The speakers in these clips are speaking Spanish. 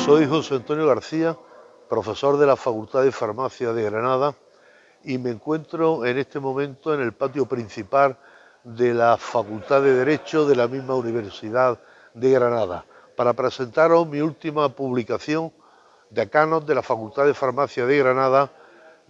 Soy José Antonio García, profesor de la Facultad de Farmacia de Granada, y me encuentro en este momento en el patio principal de la Facultad de Derecho de la misma Universidad de Granada para presentaros mi última publicación, Decanos de la Facultad de Farmacia de Granada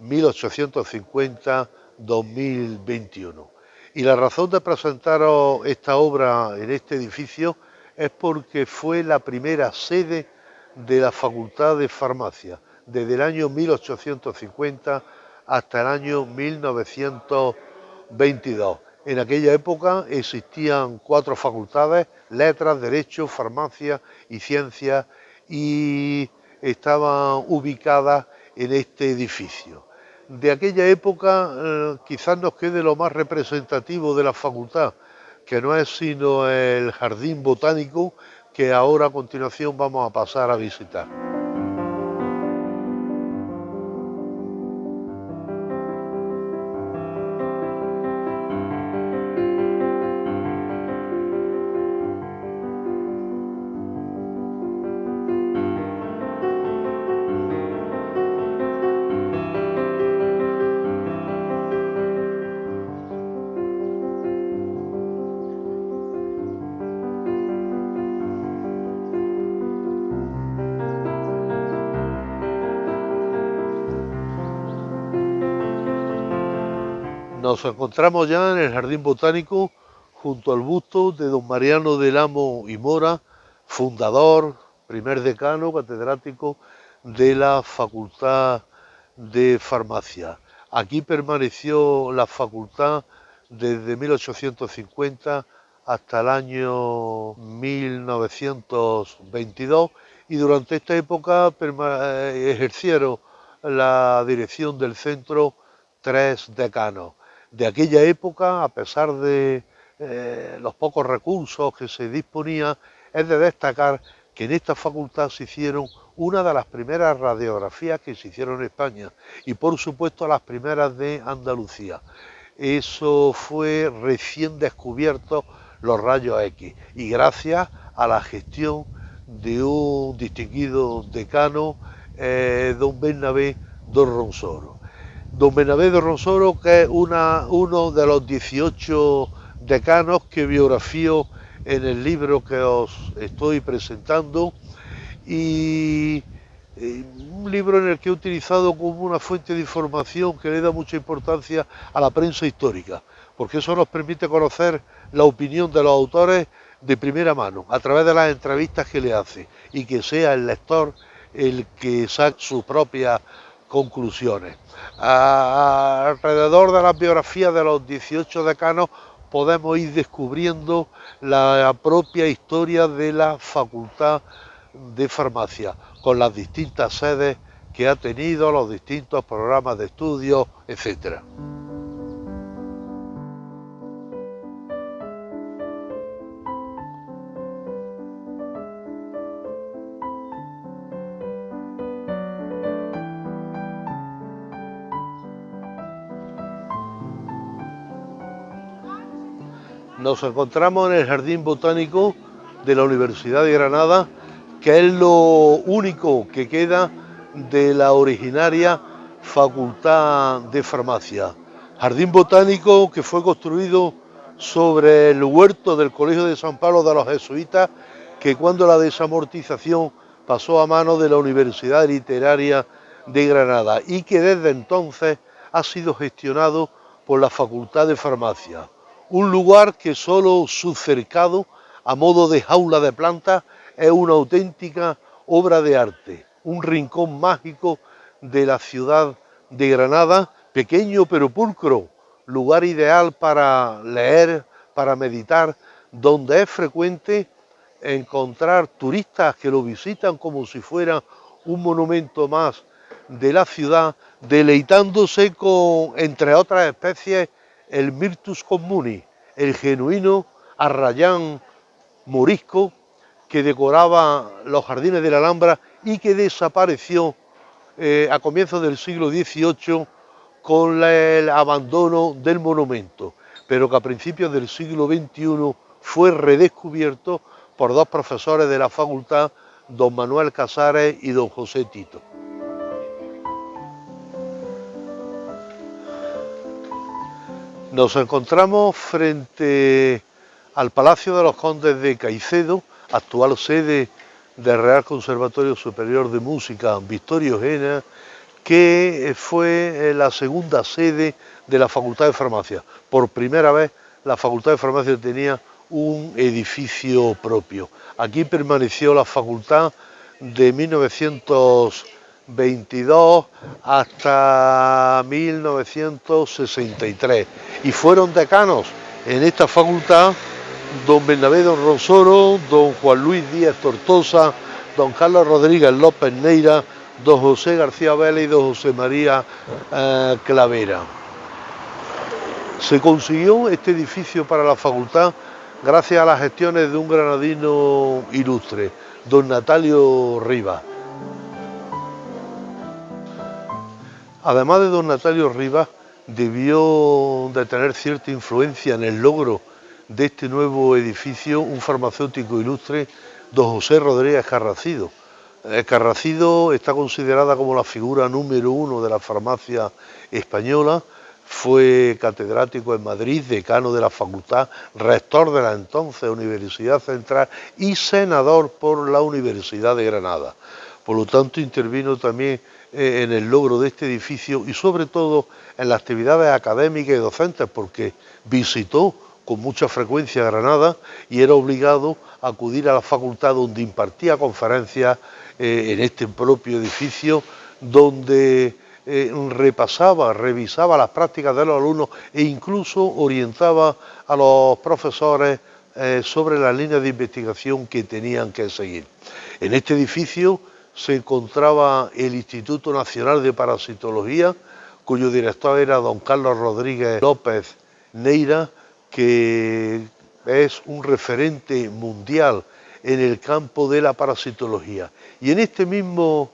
1850-2021. Y la razón de presentaros esta obra en este edificio es porque fue la primera sede de la Facultad de Farmacia, desde el año 1850 hasta el año 1922. En aquella época existían 4 facultades: Letras, Derecho, Farmacia y Ciencias, y estaban ubicadas en este edificio. De aquella época quizás nos quede lo más representativo de la facultad, que no es sino el jardín botánico, que ahora a continuación vamos a pasar a visitar. Nos encontramos ya en el Jardín Botánico, junto al busto de don Mariano del Amo y Mora, fundador, primer decano, catedrático de la Facultad de Farmacia. Aquí permaneció la facultad desde 1850 hasta el año 1922, y durante esta época ejercieron la dirección del centro 3 decanos. De aquella época, a pesar de los pocos recursos que se disponía, es de destacar que en esta facultad se hicieron una de las primeras radiografías que se hicieron en España, y por supuesto las primeras de Andalucía. Eso fue recién descubierto, los rayos X, y gracias a la gestión de un distinguido decano, don Bernabé de Ronsoro. Don Bernabé de Ronsoro, que es uno de los 18 decanos que biografío en el libro que os estoy presentando, y un libro en el que he utilizado como una fuente de información que le da mucha importancia a la prensa histórica, porque eso nos permite conocer la opinión de los autores de primera mano, a través de las entrevistas que le hace, y que sea el lector el que saque sus propias conclusiones. Alrededor de las biografías de los 18 decanos podemos ir descubriendo la propia historia de la Facultad de Farmacia, con las distintas sedes que ha tenido, los distintos programas de estudio, etcétera. Nos encontramos en el Jardín Botánico de la Universidad de Granada, que es lo único que queda de la originaria Facultad de Farmacia. Jardín Botánico que fue construido sobre el huerto del Colegio de San Pablo de los Jesuitas, que cuando la desamortización pasó a manos de la Universidad Literaria de Granada, y que desde entonces ha sido gestionado por la Facultad de Farmacia. Un lugar que solo su cercado, a modo de jaula de plantas, es una auténtica obra de arte, un rincón mágico de la ciudad de Granada, pequeño pero pulcro, lugar ideal para leer, para meditar, donde es frecuente encontrar turistas que lo visitan como si fuera un monumento más de la ciudad, deleitándose con, entre otras especies, el Myrtus communis, el genuino arrayán morisco que decoraba los jardines de la Alhambra y que desapareció a comienzos del siglo XVIII con el abandono del monumento, pero que a principios del siglo XXI fue redescubierto por 2 profesores de la facultad, don Manuel Casares y don José Tito. Nos encontramos frente al Palacio de los Condes de Caicedo, actual sede del Real Conservatorio Superior de Música Victorio Eugenia, que fue la segunda sede de la Facultad de Farmacia. Por primera vez la Facultad de Farmacia tenía un edificio propio. Aquí permaneció la facultad de 1922 hasta 1963 y fueron decanos en esta facultad don Bernabé don Rosoro, don Juan Luis Díaz Tortosa, don Carlos Rodríguez López Neira, don José García Vélez y don José María Clavera. Se consiguió este edificio para la facultad gracias a las gestiones de un granadino ilustre, don Natalio Rivas. Además de don Natalio Rivas, debió de tener cierta influencia en el logro de este nuevo edificio un farmacéutico ilustre, don José Rodríguez Carracido. Carracido está considerada como la figura número uno de la farmacia española, fue catedrático en Madrid, decano de la facultad, rector de la entonces Universidad Central y senador por la Universidad de Granada. Por lo tanto, intervino también en el logro de este edificio y sobre todo en las actividades académicas y docentes, porque visitó con mucha frecuencia Granada y era obligado a acudir a la facultad donde impartía conferencias en este propio edificio, donde repasaba, revisaba las prácticas de los alumnos e incluso orientaba a los profesores sobre las líneas de investigación que tenían que seguir. En este edificio se encontraba el Instituto Nacional de Parasitología, cuyo director era don Carlos Rodríguez López Neira, que es un referente mundial en el campo de la parasitología. Y en este mismo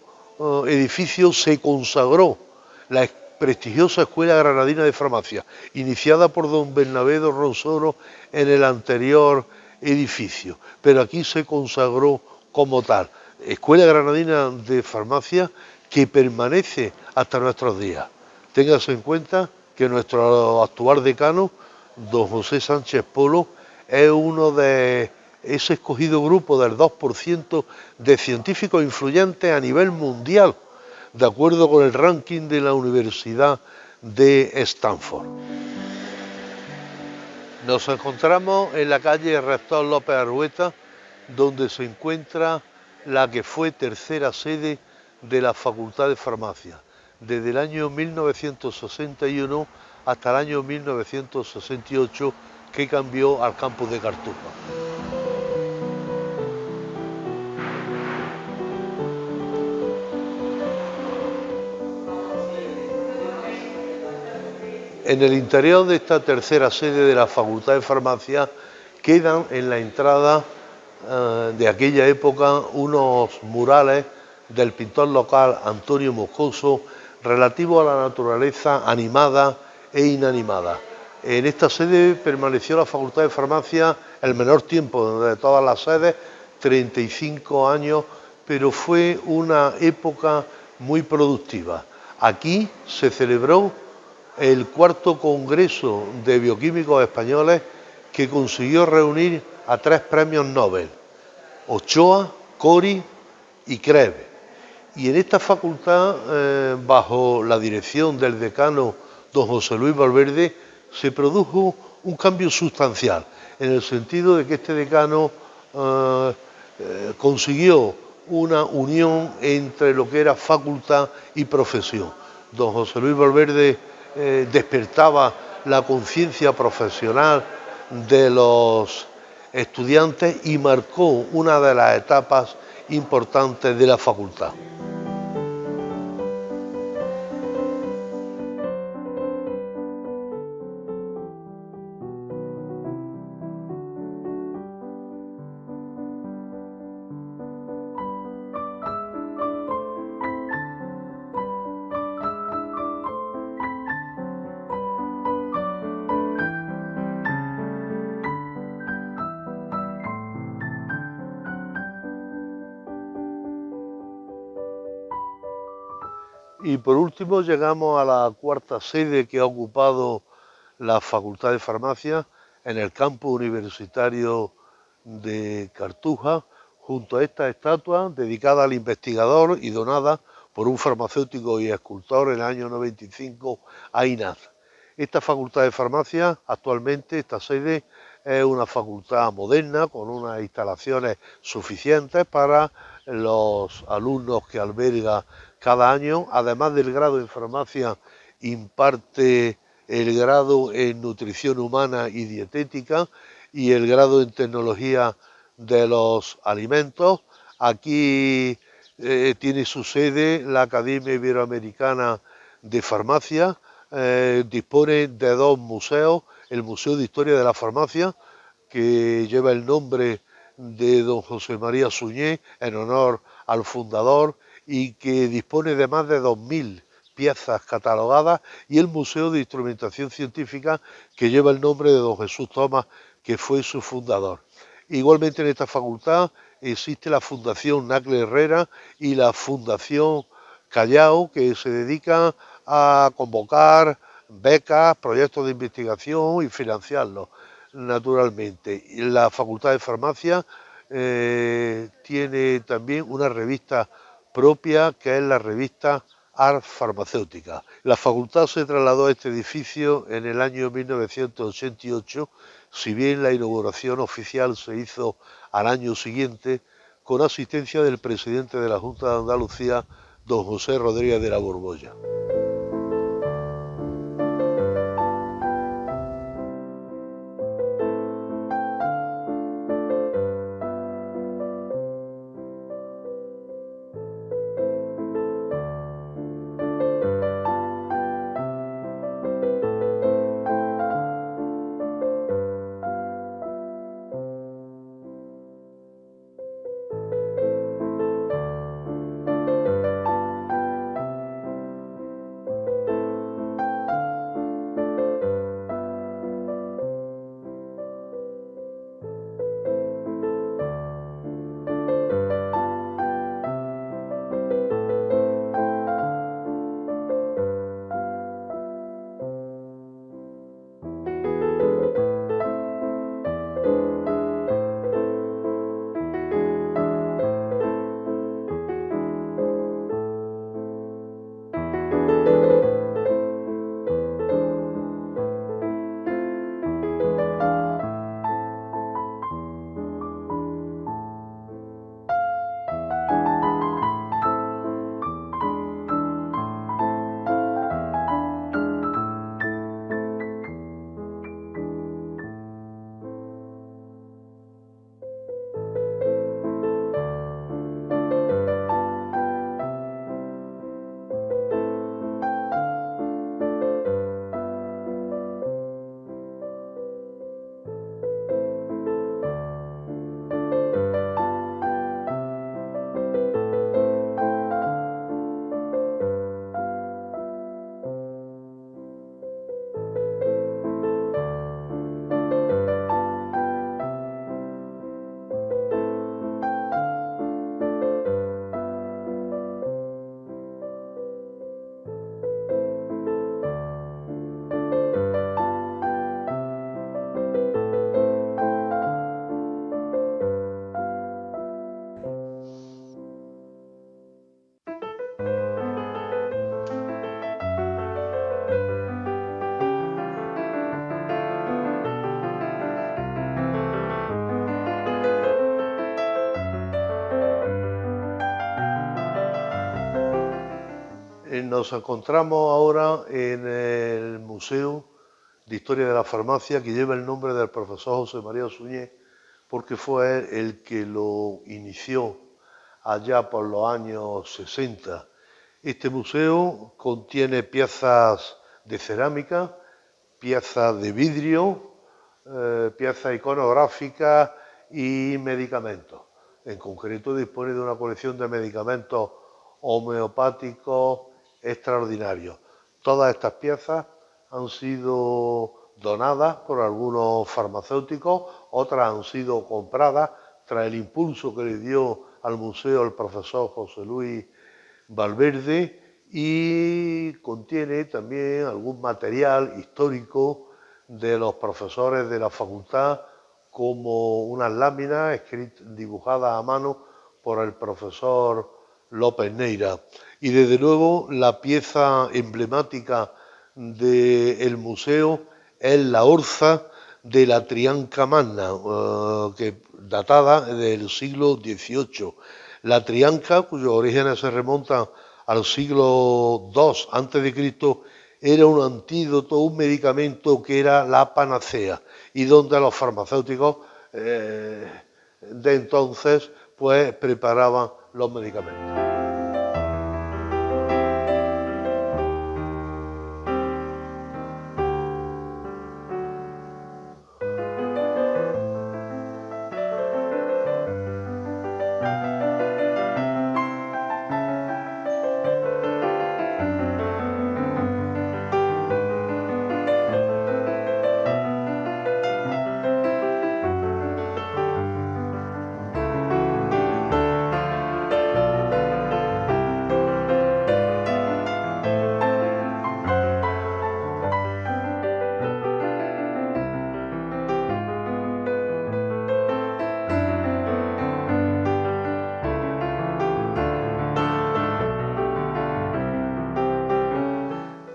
edificio se consagró la prestigiosa Escuela Granadina de Farmacia, iniciada por don Bernabé don Rosoro en el anterior edificio, pero aquí se consagró como tal. Escuela Granadina de Farmacia que permanece hasta nuestros días. Téngase en cuenta que nuestro actual decano, don José Sánchez Polo, es uno de ese escogido grupo del 2% de científicos influyentes a nivel mundial, de acuerdo con el ranking de la Universidad de Stanford. Nos encontramos en la calle Rector López Argueta, donde se encuentra la que fue tercera sede de la Facultad de Farmacia, desde el año 1961 hasta el año 1968, que cambió al campus de Cartuja. En el interior de esta tercera sede de la Facultad de Farmacia quedan en la entrada de aquella época unos murales del pintor local Antonio Moscoso relativo a la naturaleza animada e inanimada. En esta sede permaneció la Facultad de Farmacia el menor tiempo de todas las sedes, 35 años, pero fue una época muy productiva. Aquí se celebró el cuarto Congreso de Bioquímicos Españoles, que consiguió reunir a 3 premios Nobel, Ochoa, Cori y Krebs. Y en esta facultad, bajo la dirección del decano don José Luis Valverde, se produjo un cambio sustancial, en el sentido de que este decano consiguió una unión entre lo que era facultad y profesión. Don José Luis Valverde despertaba la conciencia profesional de los estudiantes y marcó una de las etapas importantes de la facultad. Y por último llegamos a la cuarta sede que ha ocupado la Facultad de Farmacia en el campus universitario de Cartuja, junto a esta estatua dedicada al investigador y donada por un farmacéutico y escultor en el año 95 a INAZ. Esta Facultad de Farmacia, actualmente, esta sede, es una facultad moderna con unas instalaciones suficientes para los alumnos que alberga cada año. Además del grado en farmacia, imparte el grado en nutrición humana y dietética y el grado en tecnología de los alimentos. Aquí tiene su sede la Academia Iberoamericana de Farmacia. Dispone de dos museos, el Museo de Historia de la Farmacia, que lleva el nombre de don José María Suñé en honor al fundador y que dispone de más de 2000 piezas catalogadas, y el Museo de Instrumentación Científica, que lleva el nombre de don Jesús Tomás, que fue su fundador. Igualmente en esta facultad existe la Fundación Nacle Herrera y la Fundación Callao, que se dedican a convocar becas, proyectos de investigación y financiarlos, naturalmente. La Facultad de Farmacia tiene también una revista propia, que es la revista Art Farmacéutica. La facultad se trasladó a este edificio en el año 1988, si bien la inauguración oficial se hizo al año siguiente, con asistencia del presidente de la Junta de Andalucía, don José Rodríguez de la Borbolla. Nos encontramos ahora en el Museo de Historia de la Farmacia, que lleva el nombre del profesor José María Suñé, porque fue él el que lo inició allá por los años 60. Este museo contiene piezas de cerámica, piezas de vidrio, piezas iconográficas y medicamentos. En concreto dispone de una colección de medicamentos homeopáticos extraordinarios. Todas estas piezas han sido donadas por algunos farmacéuticos, otras han sido compradas tras el impulso que le dio al museo el profesor José Luis Valverde, y contiene también algún material histórico de los profesores de la facultad, como unas láminas dibujadas a mano por el profesor López Neira. Y desde luego la pieza emblemática del museo es la orza de la Trianca Magna, datada del siglo XVIII. La Trianca, cuyos orígenes se remontan al siglo II a.C., era un antídoto, un medicamento que era la panacea, y donde los farmacéuticos de entonces pues preparaban los medicamentos.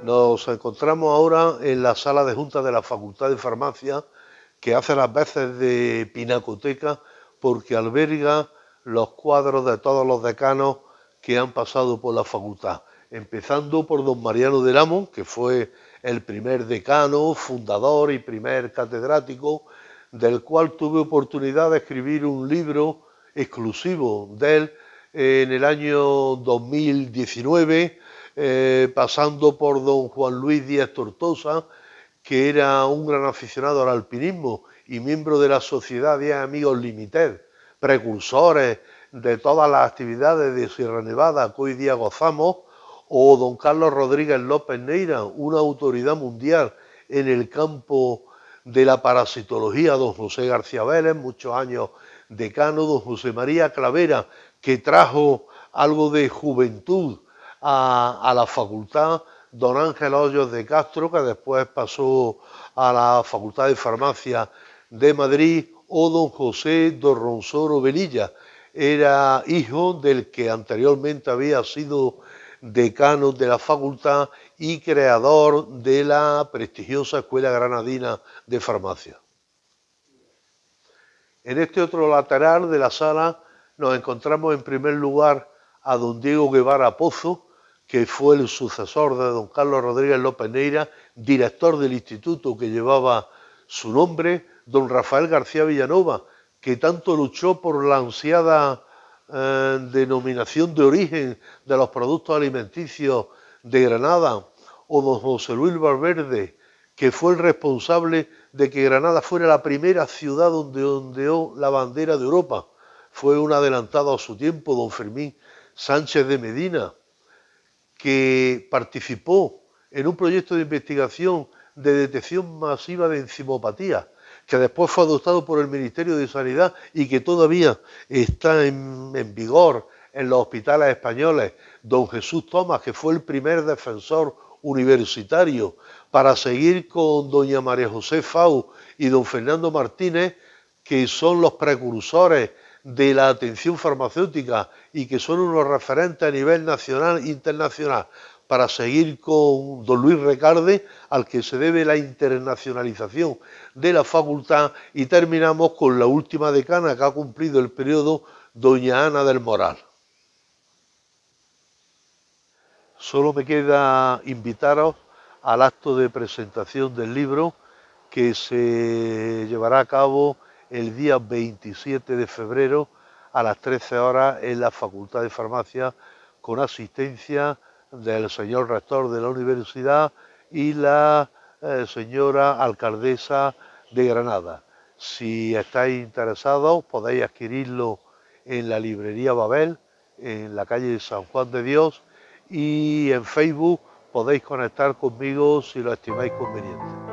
Nos encontramos ahora en la sala de juntas de la Facultad de Farmacia, que hace las veces de pinacoteca porque alberga los cuadros de todos los decanos que han pasado por la facultad, empezando por don Mariano del Amo, que fue el primer decano, fundador y primer catedrático, del cual tuve oportunidad de escribir un libro exclusivo de él en el año 2019, pasando por don Juan Luis Díaz Tortosa, que era un gran aficionado al alpinismo y miembro de la Sociedad de Amigos Limited, precursores de todas las actividades de Sierra Nevada que hoy día gozamos, o don Carlos Rodríguez López Neira, una autoridad mundial en el campo de la parasitología, don José García Vélez, muchos años decano, don José María Clavera, que trajo algo de juventud a la facultad, don Ángel Hoyos de Castro, que después pasó a la Facultad de Farmacia de Madrid, o don José Dorronsoro Velilla, era hijo del que anteriormente había sido decano de la facultad y creador de la prestigiosa Escuela Granadina de Farmacia. En este otro lateral de la sala nos encontramos en primer lugar a don Diego Guevara Pozo, que fue el sucesor de don Carlos Rodríguez López Neira, director del instituto que llevaba su nombre, don Rafael García Villanova, que tanto luchó por la ansiada denominación de origen de los productos alimenticios de Granada, o don José Luis Valverde, que fue el responsable de que Granada fuera la primera ciudad donde ondeó la bandera de Europa. Fue un adelantado a su tiempo, don Fermín Sánchez de Medina, que participó en un proyecto de investigación de detección masiva de enzimopatía, que después fue adoptado por el Ministerio de Sanidad y que todavía está en vigor en los hospitales españoles. Don Jesús Tomás, que fue el primer defensor universitario, para seguir con doña María José Fau y don Fernando Martínez, que son los precursores de la atención farmacéutica y que son unos referentes a nivel nacional e internacional, para seguir con don Luis Recalde, al que se debe la internacionalización de la facultad, y terminamos con la última decana que ha cumplido el periodo, doña Ana del Moral. Solo me queda invitaros al acto de presentación del libro, que se llevará a cabo el día 27 de febrero a las 13 horas en la Facultad de Farmacia, con asistencia del señor rector de la universidad y la señora alcaldesa de Granada. Si estáis interesados, podéis adquirirlo en la librería Babel, en la calle San Juan de Dios, y en Facebook podéis conectar conmigo si lo estimáis conveniente.